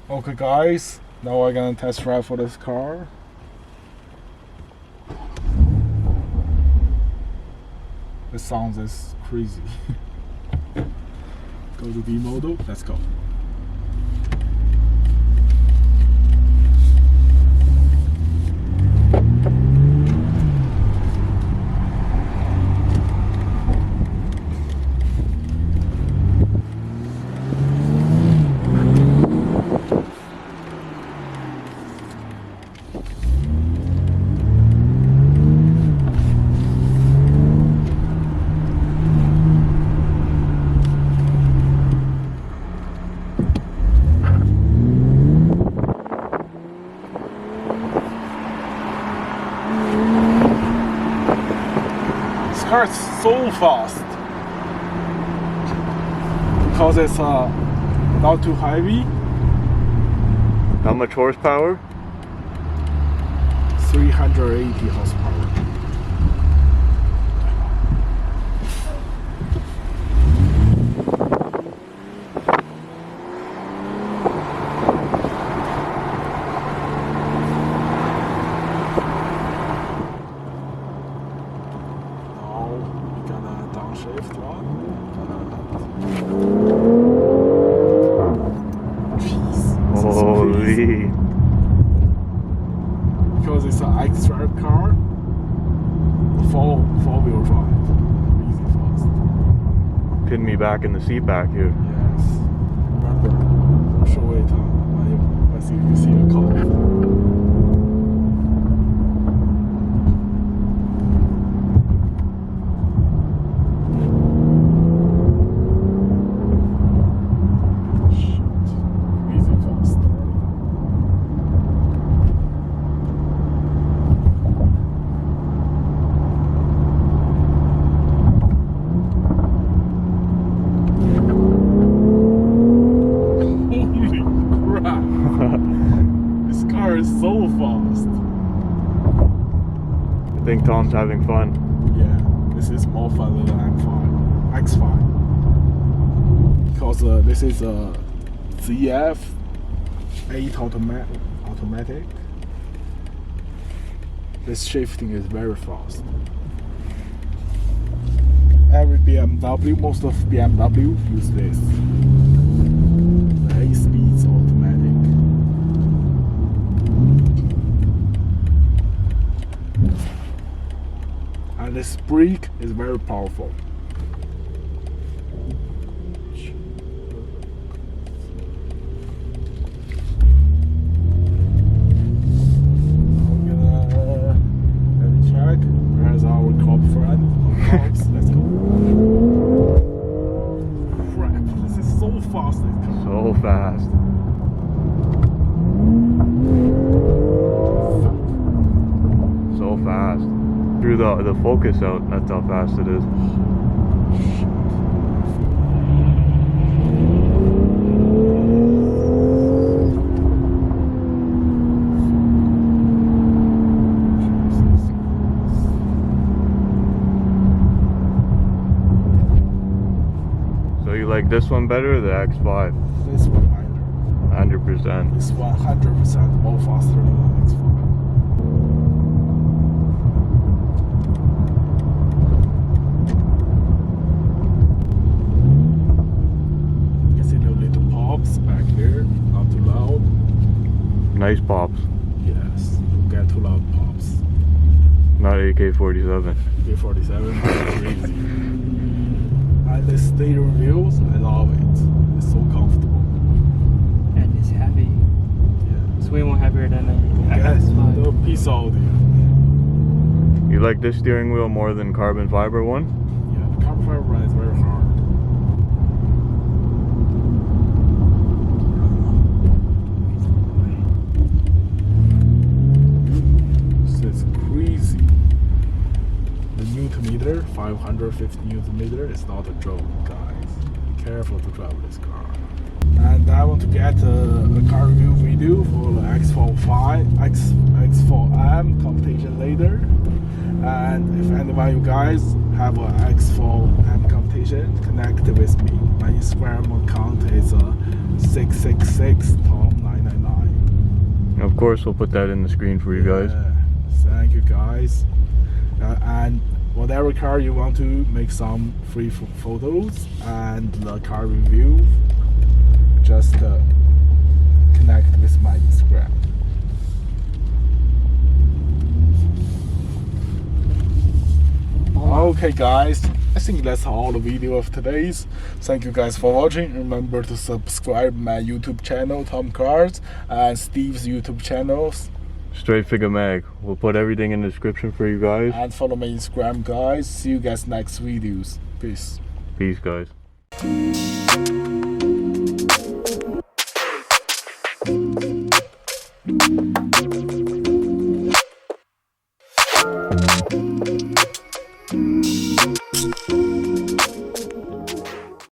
Okay guys, now we're gonna test drive for this car. The sound is crazy. Go to B model, let's go. This car is so fast because it's not too heavy. How much horsepower? 380 horsepower. Downshift one. Jeez. Holy. Because it's an X-drive car, four-wheel drive, easy fast. Pin me back in the seat back here. Yes. Remember, I'll show it once you see the car. So fast. I think Tom's having fun. Yeah, this is more fun than the X5. Because this is a ZF 8 automatic. This shifting is very fast. Every BMW, most of BMW use this. The 8 speeds automatic. And this brake is very powerful. Let me check. Where's our cop friend? Cops, let's go. Crap, this is so fast. So fast. So fast. Through the focus out, that's how fast it is. So you like this one better or the X5? This one better. 100%. This 100% more faster than the X5. Back here, not too loud. Nice pops. Yes, don't get too loud pops. Not AK-47. AK-47, crazy. And the steering wheels, I love it. It's so comfortable. And it's heavy. Yeah. It's way more heavier than the Yes, X5. the piece audio. You like this steering wheel more than carbon fiber one? Yeah, the carbon fiber one is very hard. Crazy. The Newton meter, 550 Newton meter, is not a joke, guys. Be careful to drive this car. And I want to get a car review video for the X4 M competition later. And if any of you guys have an X4 M competition, connect with me. My Instagram account is 666tom9 Of course, we'll put that in the screen for you guys. Yeah, thank you guys. And whatever car you want to make some free photos and the car review, just connect with my Instagram. Okay guys, I think that's all the video of today's. Thank you guys for watching. Remember to subscribe my YouTube channel TomCars and Steve's YouTube channels, Straight Figure Mag. We'll put everything in the description for you guys. and follow my Instagram guys. See you guys next videos. Peace. Peace, guys.